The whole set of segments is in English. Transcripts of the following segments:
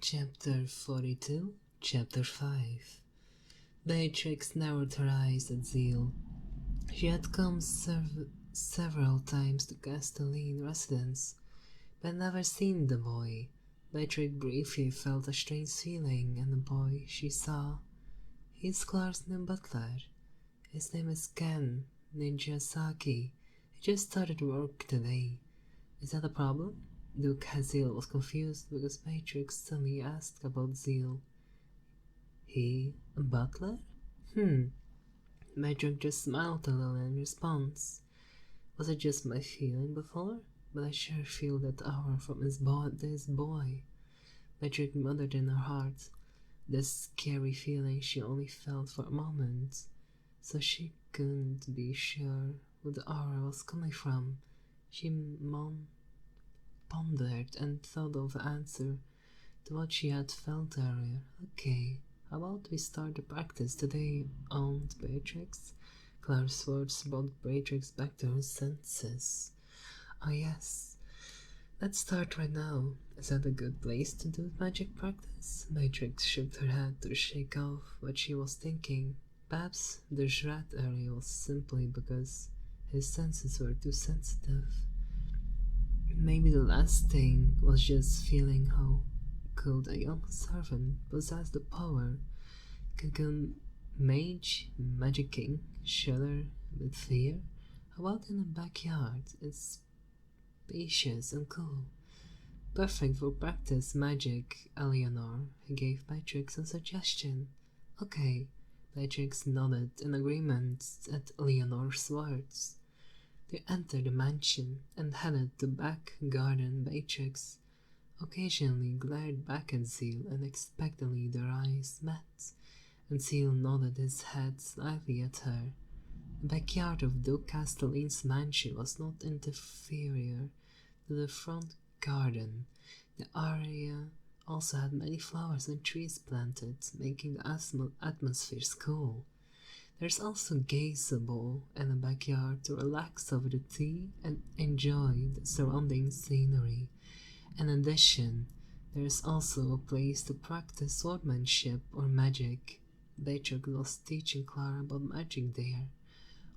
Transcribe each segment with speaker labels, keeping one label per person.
Speaker 1: Chapter 42, Chapter 5. Beatrix narrowed her eyes at Zeal. She had come several times to Castelline residence, but never seen the boy. Beatrix briefly felt a strange feeling in the boy she saw. He's Clara's new butler. His name is Ken Ninjasaki. He just started work today. Is that a problem? Duke Haziel was confused because Beatrix suddenly asked about Zeal. He a butler? Beatrix just smiled a little in response. Was it just my feeling before? But I sure feel that aura from this boy. Beatrix muttered in her heart. This scary feeling she only felt for a moment, so she couldn't be sure where the aura was coming from. She pondered and thought of the answer to what she had felt earlier. Okay, how about we start the practice today, Aunt Beatrix? Clara's words brought Beatrix back to her senses. Oh yes, let's start right now. Is that a good place to do magic practice? Beatrix shook her head to shake off what she was thinking. Perhaps the rat area was simply because his senses were too sensitive. Maybe the last thing was just feeling how could a young servant possess the power? Could a mage, magic king, shudder with fear? How about in the backyard? It's spacious and cool. Perfect for practice magic, Eleanor. He gave Beatrix a suggestion. Okay, Beatrix nodded in agreement at Eleanor's words. They entered the mansion and headed to back garden. Beatrix occasionally glared back at Zeal, and unexpectedly their eyes met, and Zeal nodded his head slightly at her. The backyard of Duke Castelline's mansion was not inferior to the front garden. The area also had many flowers and trees planted, making the atmosphere cool. There's also a gazebo in the backyard to relax over the tea and enjoy the surrounding scenery. In addition, there is also a place to practice swordsmanship or magic. Beatrix was teaching Clara about magic there.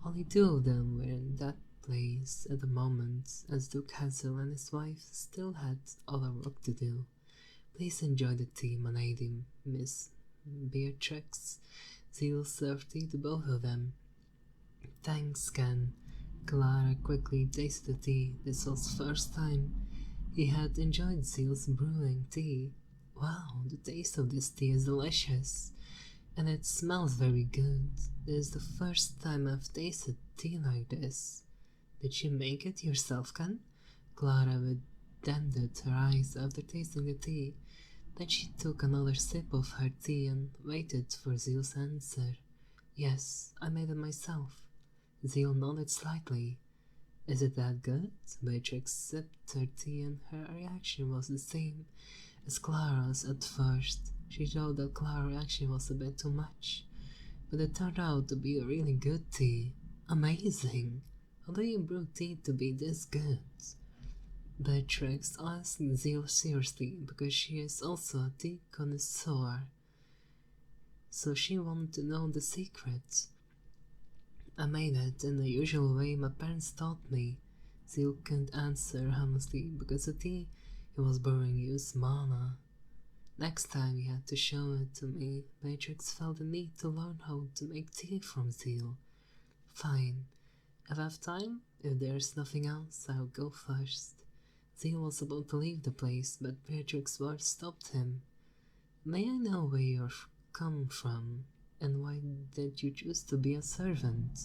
Speaker 1: Only two of them were in that place at the moment, as Duke Hazel and his wife still had other work to do. Please enjoy the tea, my lady, Miss Beatrix. Zeal served tea to both of them. Thanks, Ken. Clara quickly tasted the tea. This was the first time he had enjoyed Zeal's brewing tea. Wow, the taste of this tea is delicious, and it smells very good. This is the first time I've tasted tea like this. Did you make it yourself, Ken? Clara widened her eyes after tasting the tea. Then she took another sip of her tea and waited for Zeal's answer. Yes, I made it myself. Zeal nodded slightly. Is it that good? Beatrix sipped her tea and her reaction was the same as Clara's at first. She thought that Clara's reaction was a bit too much, but it turned out to be a really good tea. Amazing! How do you brew tea to be this good? Beatrix asked Zeal seriously because she is also a tea connoisseur, so she wanted to know the secret. I made it in the usual way my parents taught me. Zeal couldn't answer honestly because the tea he was brewing used mana. Next time he had to show it to me. Beatrix felt the need to learn how to make tea from Zeal. Fine. If I have time, if there's nothing else, I'll go first. Zeal was about to leave the place, but Beatrix's words stopped him. May I know where you've come from, and why did you choose to be a servant?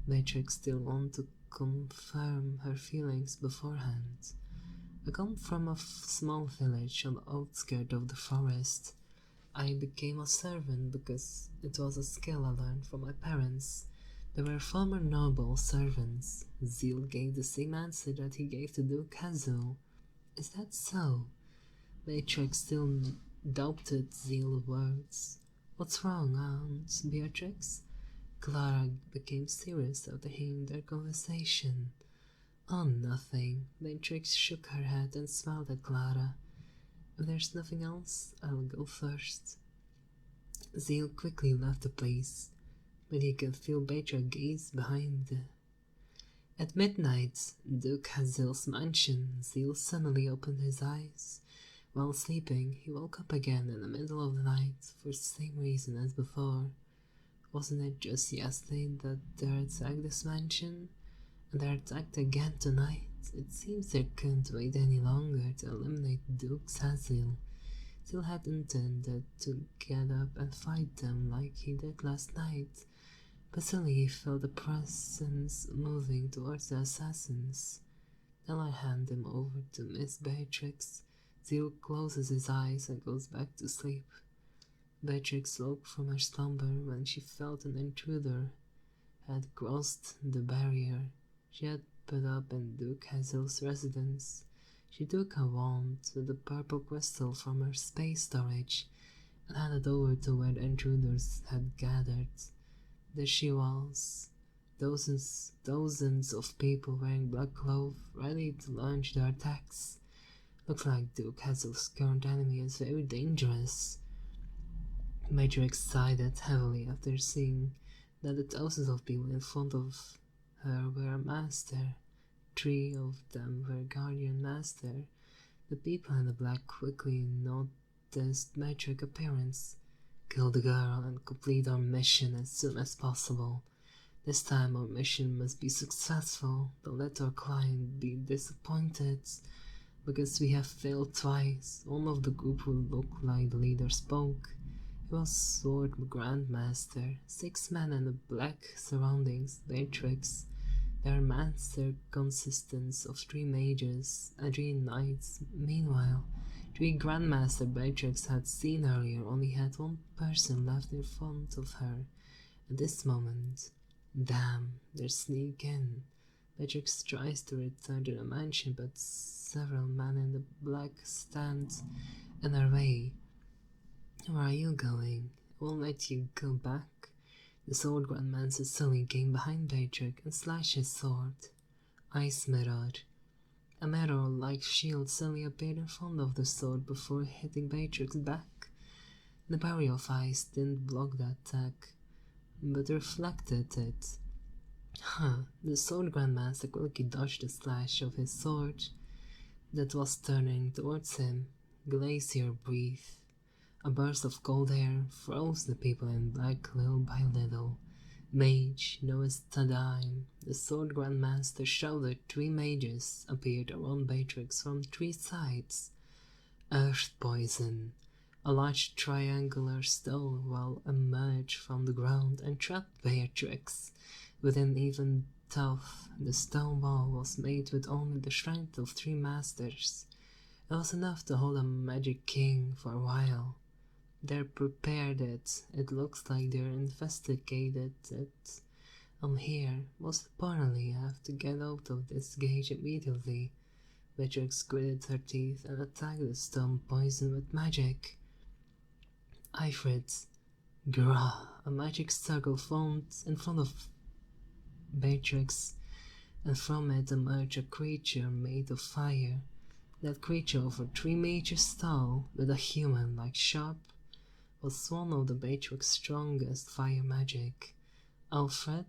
Speaker 1: Beatrix still wanted to confirm her feelings beforehand. I come from a small village on the outskirts of the forest. I became a servant because it was a skill I learned from my parents. They were former noble servants. Zeal gave the same answer that he gave to Duke Hazel. Is that so? Beatrix still doubted Zeal's words. What's wrong, Aunt Beatrix? Clara became serious after hearing their conversation. Oh, nothing. Beatrix shook her head and smiled at Clara. If there's nothing else, I'll go first. Zeal quickly left the place, but he could feel Beatrix gaze behind. At midnight, Duke Hazel's mansion, Zeal suddenly opened his eyes. While sleeping, he woke up again in the middle of the night for the same reason as before. Wasn't it just yesterday that they attacked this mansion? And they're attacked again tonight? It seems they couldn't wait any longer to eliminate Duke Hazel. Zeal had intended to get up and fight them like he did last night, but suddenly he felt a presence moving towards the assassins. Then I hand him over to Miss Beatrix. Zeal closes his eyes and goes back to sleep. Beatrix woke from her slumber when she felt an intruder had crossed the barrier she had put up in Duke Hazel's residence. She took a wand with a purple crystal from her space storage and handed over to where the intruders had gathered. There she was, dozens of people wearing black clothes, ready to launch their attacks. Looks like Duke Hazel's current enemy is very dangerous. Beatrix sighed heavily after seeing that the thousands of people in front of her were a master. 3 of them were guardian master. The people in the black quickly noticed Beatrix's appearance. Kill the girl and complete our mission as soon as possible. This time our mission must be successful. Don't let our client be disappointed, because we have failed twice. One of the group who looked like the leader spoke. He was Sword Grandmaster. 6 men in the black surroundings Beatrix. Their master consists of 3 mages and 3 knights. Meanwhile, 3 Grandmaster Beatrix had seen earlier only had 1 person left in front of her. At this moment, damn, they sneak in. Beatrix tries to return to the mansion, but several men in the black stand in her way. Where are you going? I won't let you go back. The Sword Grandmaster suddenly came behind Beatrix and slashed his sword. Ice Mirror. A mirror-like shield suddenly appeared in front of the sword before hitting Beatrix's back. The barrier of ice didn't block the attack, but reflected it. The Sword Grandmaster quickly dodged the slash of his sword that was turning towards him. Glacier breath. A burst of cold air froze the people in black little by little. Mage, Noah's Tadaim. The Sword Grandmaster shouted. 3 mages appeared around Beatrix from 3 sides. Earth poison. A large triangular stone wall emerged from the ground and trapped Beatrix. Within even tough, the stone wall was made with only the strength of 3 masters. It was enough to hold a magic king for a while. They're prepared it. It looks like they're investigated it. I'm here. Most importantly, I have to get out of this cage immediately. Beatrix gritted her teeth and attacked the stone poison with magic. Ifrit. Grah! A magic circle formed in front of Beatrix, and from it emerged a creature made of fire. That creature over 3 meters tall, with a human-like sharp, was one of the Beatrix's strongest fire magic. Alfred,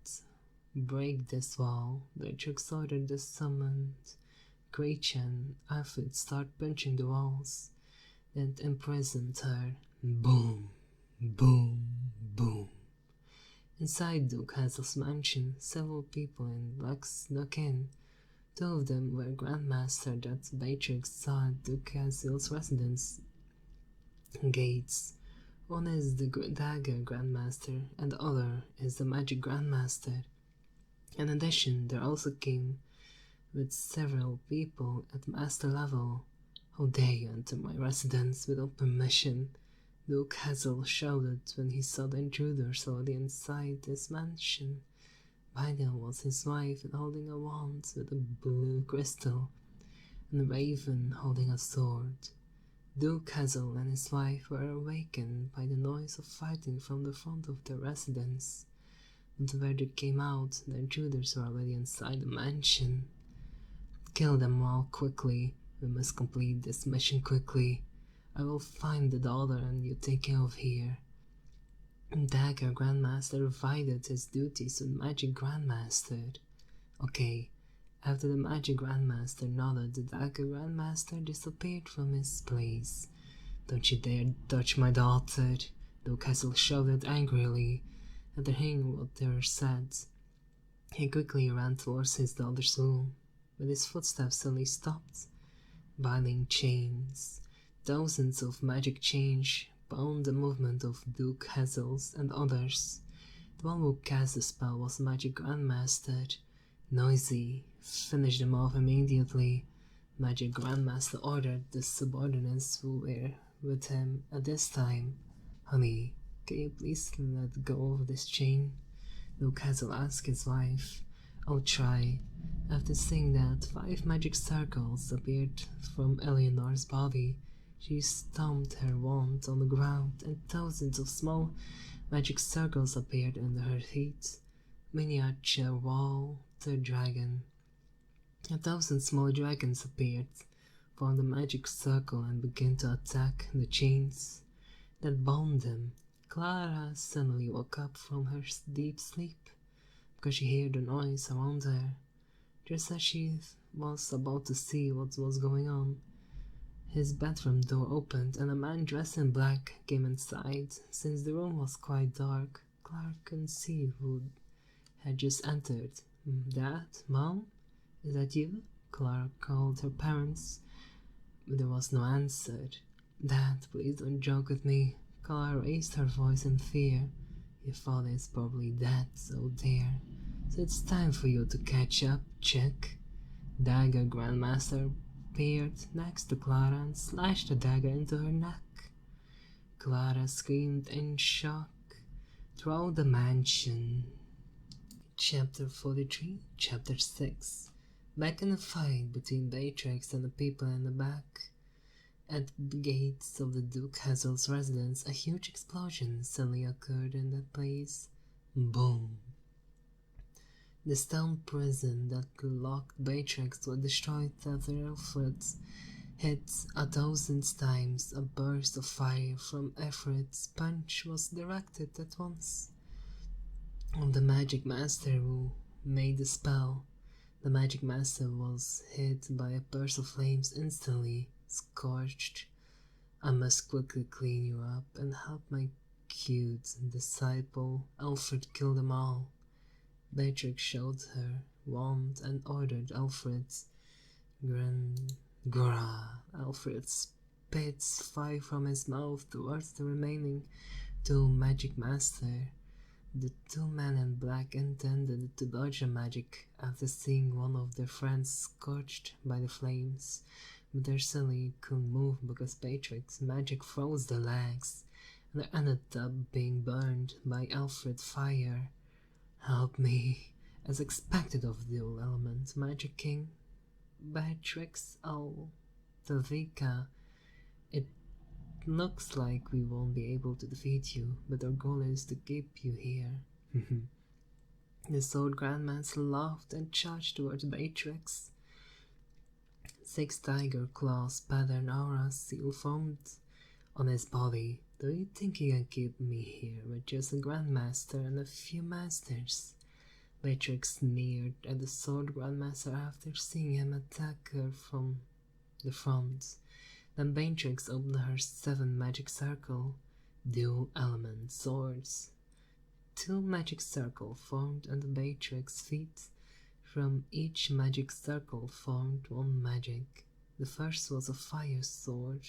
Speaker 1: break this wall. Beatrix ordered the summoned creature, and Alfred started punching the walls that imprisoned her. Boom, boom, boom. Inside Duke Hazel's mansion, several people in black snuck in. 2 of them were Grandmaster that Beatrix saw at Duke Hazel's residence gates. One is the Dagger Grandmaster, and the other is the Magic Grandmaster. In addition, there also came with several people at Master level. How dare you enter my residence without permission? Duke Hazel shouted when he saw the intruders already inside his mansion. Behind him was his wife holding a wand with a blue crystal, and a raven holding a sword. Duke Hazel and his wife were awakened by the noise of fighting from the front of their residence. When the verdict came out, the intruders were already inside the mansion. Kill them all quickly. We must complete this mission quickly. I will find the daughter and you take care of here. Dagger Grandmaster divided his duties with Magic Grandmaster. Okay, after the Magic Grandmaster nodded, the Dagger Grandmaster disappeared from his place. Don't you dare touch my daughter, Duke Hazel shouted angrily. After hearing what they said, he quickly ran towards his daughter's room, but his footsteps suddenly stopped. Binding chains, thousands of magic chains bound the movement of Duke Hazel's and others. The one who cast the spell was Magic Grandmaster. Noisy, finish them off immediately. Magic Grandmaster ordered the subordinates who were with him at this time. Honey, can you please let go of this chain? Duke Hazel asked his wife. I'll try. After saying that, 5 magic circles appeared from Eleanor's body. She stomped her wand on the ground, and thousands of small magic circles appeared under her feet. Miniature water dragon. 1,000 small dragons appeared, formed a magic circle, and began to attack the chains that bound them. Clara suddenly woke up from her deep sleep because she heard a noise around her. Just as she was about to see what was going on, his bedroom door opened and a man dressed in black came inside. Since the room was quite dark, Clara couldn't see who had just entered. Dad? Mom? Is that you? Clara called her parents, but there was no answer. Dad, please don't joke with me. Clara raised her voice in fear. Your father is probably dead, so there. So it's time for you to catch up, chick. Dagger Grandmaster appeared next to Clara and slashed the dagger into her neck. Clara screamed in shock throughout the mansion. Chapter 43, Chapter 6. Back in the fight between Beatrix and the people in the back. At the gates of the Duke Hazel's residence, a huge explosion suddenly occurred in that place. Boom! The stone prison that locked Beatrix was destroyed after Alfred's hit 1,000 times. A burst of fire from Alfred's punch was directed at once on the Magic Master who made the spell. The Magic Master was hit by a burst of flames instantly. Scorched. I must quickly clean you up and help my cute disciple. Alfred killed them all. Beatrix showed her wand and ordered Alfred's Alfred spits fire from his mouth towards the remaining 2 Magic Master. The 2 men in black intended to dodge the magic after seeing one of their friends scorched by the flames, but they suddenly couldn't move because Beatrix's magic froze their legs, and they ended up being burned by Alfred's fire. Help me, as expected of the dual element, Magic King. Beatrix Altavika. It looks like we won't be able to defeat you, but our goal is to keep you here. The Sword Grandmaster laughed and charged towards Beatrix. 6 tiger claws pattern aura seal formed on his body. Do you think you can keep me here with just a Grandmaster and a few Masters? Beatrix sneered at the Sword Grandmaster after seeing him attack her from the front. Then Beatrix opened her 7 magic circle, dual element swords. 2 magic circles formed under Beatrix's feet. From each magic circle formed 1 magic. The first was a fire sword,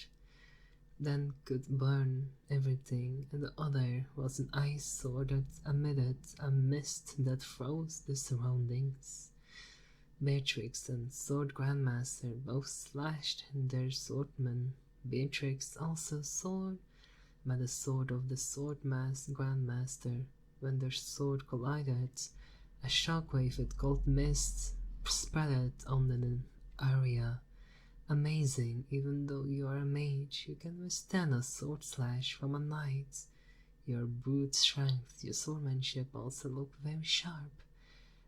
Speaker 1: then could burn everything, and the other was an ice sword that emitted a mist that froze the surroundings. Beatrix and Sword Grandmaster both slashed their swordmen. Beatrix also sword by the sword of the Swordmaster Grandmaster. When their sword collided, a shockwave with cold mist spread on the area. Amazing, even though you are a mage, you can withstand a sword slash from a knight. Your brute strength, your swordmanship also look very sharp,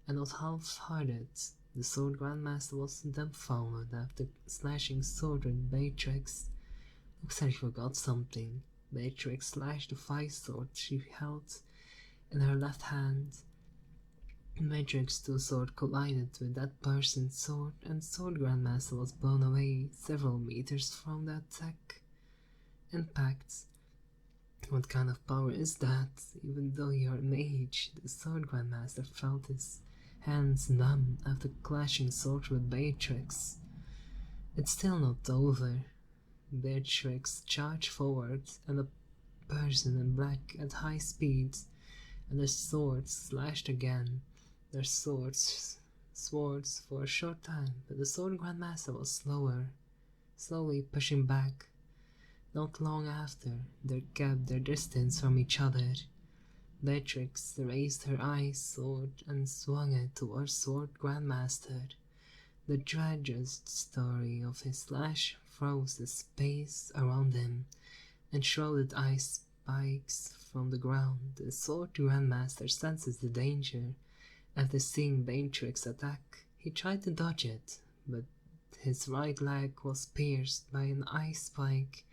Speaker 1: and not half-hearted. The Sword Grandmaster was dumbfounded after slashing sword with Beatrix. Looks like you forgot something. Beatrix slashed the 5 sword she held in her left hand. Beatrix's 2 sword collided with that person's sword, and Sword Grandmaster was blown away several meters from the attack. Impact. What kind of power is that? Even though you're a mage, the Sword Grandmaster felt his hands numb after clashing swords with Beatrix. It's still not over. Beatrix charged forward, and the person in black at high speed, and their swords slashed again. Their swords for a short time, but the Sword Grandmaster was slowly pushing back. Not long after, they kept their distance from each other. Beatrix raised her ice sword and swung it towards Sword Grandmaster. The tragic story of his slash froze the space around him and shrouded ice spikes from the ground. The Sword Grandmaster senses the danger. After seeing Beatrix attack, he tried to dodge it, but his right leg was pierced by an ice spike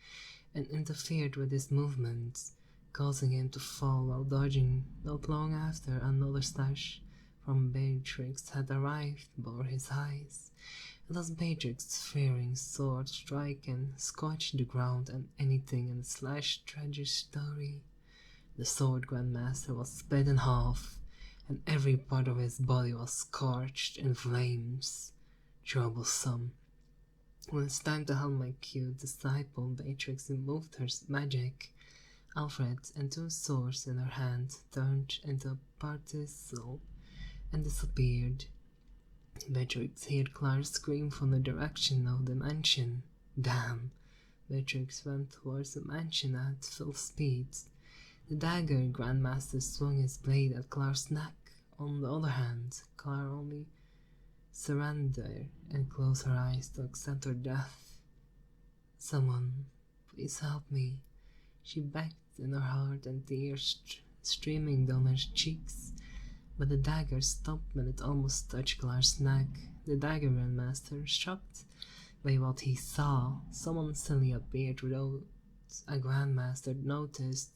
Speaker 1: and interfered with his movements, causing him to fall while dodging. Not long after, another slash from Beatrix had arrived before his eyes. And as Beatrix's fearing sword strike and scorch the ground and anything in the slash tragic story, the Sword Grandmaster was split in half, and every part of his body was scorched in flames. Troublesome. When it's time to help my cute disciple, Beatrix removed her magic. Alfred and 2 swords in her hand turned into a particle and disappeared. Beatrix heard Clara scream from the direction of the mansion. Damn! Beatrix went towards the mansion at full speed. The dagger Grandmaster swung his blade at Clara's neck. On the other hand, Clara only surrendered and closed her eyes to accept her death. Someone, please help me, she begged in her heart, and tears streaming down her cheeks. But the dagger stopped when it almost touched Clara's neck. The dagger Grandmaster, shocked by what he saw, someone suddenly appeared without a Grandmaster noticed.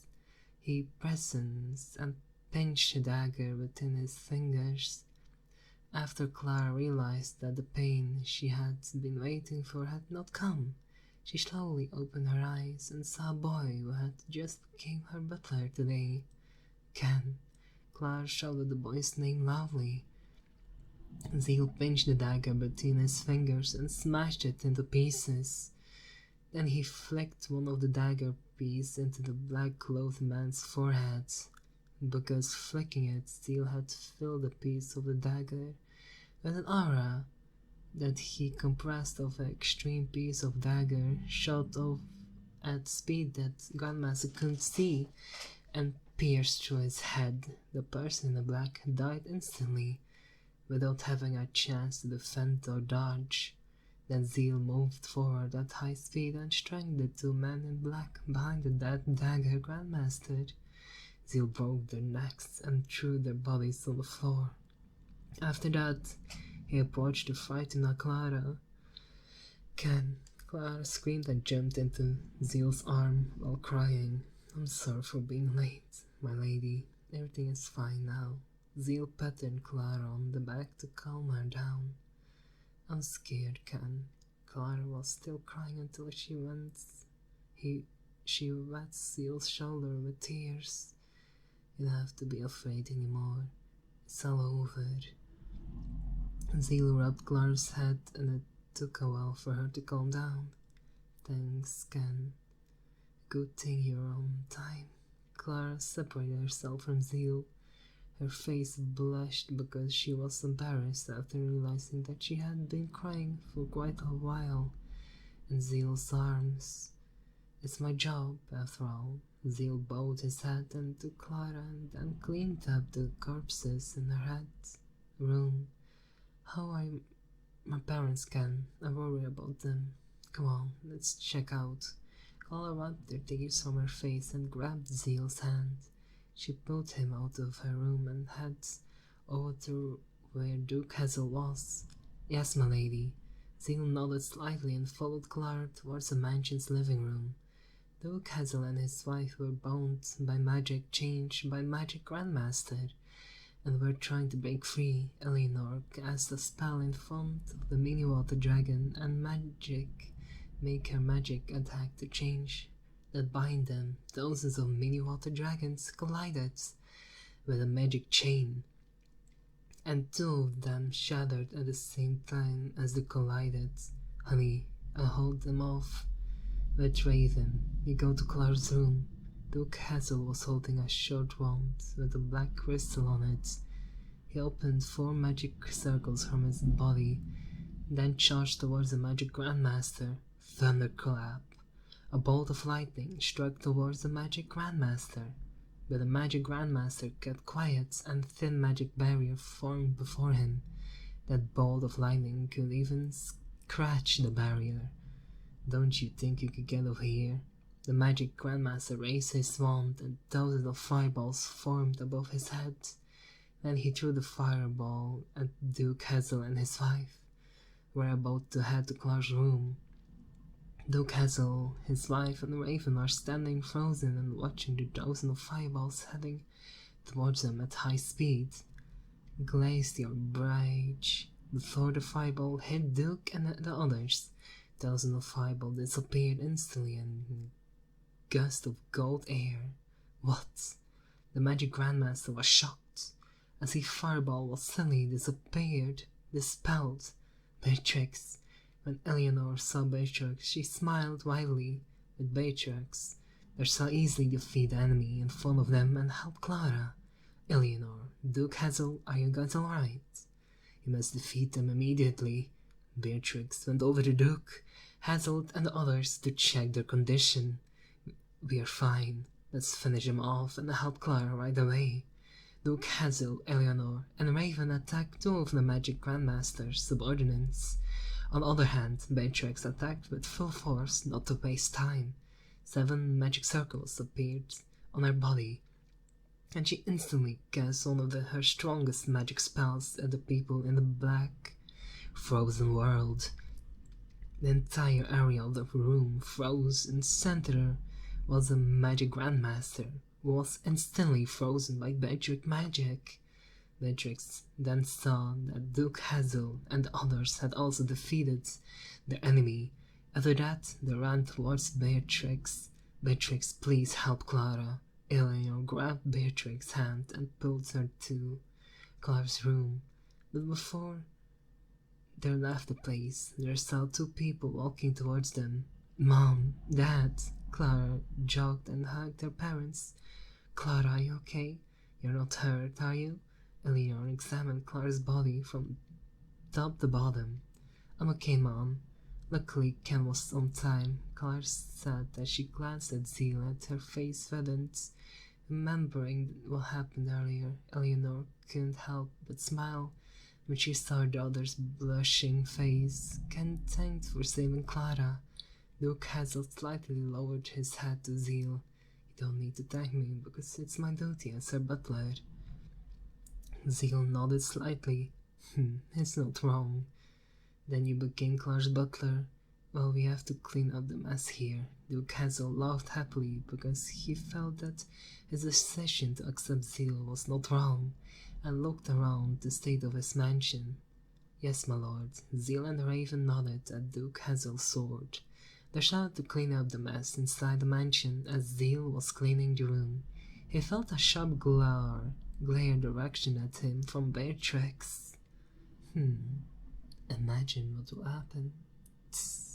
Speaker 1: He presents and pinched the dagger within his fingers. After Clara realized that the pain she had been waiting for had not come, she slowly opened her eyes and saw a boy who had just become her butler today. Ken. Clara shouted the boy's name loudly. Zeal pinched the dagger between his fingers and smashed it into pieces. Then he flicked one of the dagger pieces into the black-clothed man's forehead. Because flicking it, Zeal had filled a piece of the dagger with an aura that he compressed of an extreme piece of dagger shot off at speed that Grandmaster couldn't see and pierced through his head. The person in the black died instantly without having a chance to defend or dodge. Then Zeal moved forward at high speed and struck the 2 men in black behind the dead dagger Grandmaster. Zeal broke their necks and threw their bodies on the floor. After that, he approached the frightened Clara. Ken. Clara screamed and jumped into Zeal's arm while crying. I'm sorry for being late, my lady. Everything is fine now. Zeal patted Clara on the back to calm her down. I'm scared, Ken. Clara was still crying until she wet Zeal's shoulder with tears. You don't have to be afraid anymore. It's all over. Zeal rubbed Clara's head, and it took a while for her to calm down. Thanks, Ken. Good thing you're on time. Clara separated herself from Zeal. Her face blushed because she was embarrassed after realizing that she had been crying for quite a while in Zeal's arms. It's my job, after all. Zeal bowed his head and took Clara and then cleaned up the corpses in her room. How are my parents, Ken? I worry about them. Come on, let's check out. Clara wiped the tears from her face and grabbed Zeal's hand. She pulled him out of her room and headed over to where Duke Hazel was. Yes, my lady. Zeal nodded slightly and followed Clara towards the mansion's living room. Duke Hazel and his wife were bound by magic changed by Magic Grandmaster, and were trying to break free. Eleanor cast a spell in front of the mini water dragon and make her magic attack to change that bind them. Thousands of mini water dragons collided with a magic chain, and two of them shattered at the same time as they collided. Honey, I'll hold them off. With Raven, we go to Clara's room. Duke Hazel was holding a short wand with a black crystal on it. He opened 4 magic circles from his body, then charged towards the Magic Grandmaster. Thunderclap! A bolt of lightning struck towards the Magic Grandmaster, but the Magic Grandmaster kept quiet and a thin magic barrier formed before him. That bolt of lightning could even scratch the barrier. Don't you think you could get over here? The Magic Grandmaster raised his wand and thousands of fireballs formed above his head. Then he threw the fireball at Duke Hazel and his wife. Were about to head to Clara's room. Duke Hazel, his wife, and Raven are standing frozen and watching the thousands of fireballs heading towards them at high speed. Glaze your bridge. Before the fireball hit Duke and the others, thousands of fireballs disappeared instantly and a gust of gold air. What? The Magic Grandmaster was shocked. As if fireball was suddenly dispelled. Beatrix. When Eleanor saw Beatrix, she smiled widely. With Beatrix, they so easily defeat the enemy in front of them and help Clara. Eleanor, Duke Hazel, are you guys alright? You must defeat them immediately. Beatrix went over to Duke, Hazel, and the others to check their condition. We are fine. Let's finish them off and help Clara right away. Duke Hazel, Eleanor, and Raven attacked 2 of the Magic Grandmaster's subordinates. On the other hand, Beatrix attacked with full force, not to waste time. 7 magic circles appeared on her body, and she instantly cast one of her strongest magic spells at the people in the black, frozen world. The entire area of the room froze, and center was the Magic Grandmaster, who was instantly frozen by Beatrix magic. Beatrix then saw that Duke Hazel and the others had also defeated their enemy. After that, they ran towards Beatrix. Beatrix, please help Clara. Eleanor grabbed Beatrix's hand and pulled her to Clara's room. But before they left the place, they saw 2 people walking towards them. Mom, Dad. Clara jogged and hugged her parents. Clara, are you okay? You're not hurt, are you? Eleanor examined Clara's body from top to bottom. I'm okay, Mom. Luckily, Ken was on time, Clara said as she glanced at Zeal and her face reddened. Remembering what happened earlier, Eleanor couldn't help but smile when she saw her daughter's blushing face. Ken thanked for saving Clara. Duke Hazel slightly lowered his head to Zeal. You don't need to thank me, because it's my duty as her butler. Zeal nodded slightly. It's not wrong. Then you became Clara's butler. Well, we have to clean up the mess here. Duke Hazel laughed happily because he felt that his decision to accept Zeal was not wrong, and looked around the state of his mansion. Yes, my lord. Zeal and Raven nodded at Duke Hazel's sword. They shouted to clean up the mess inside the mansion as Zeal was cleaning the room. He felt a sharp glare direction at him from Beatrix. Imagine what will happen. Tss.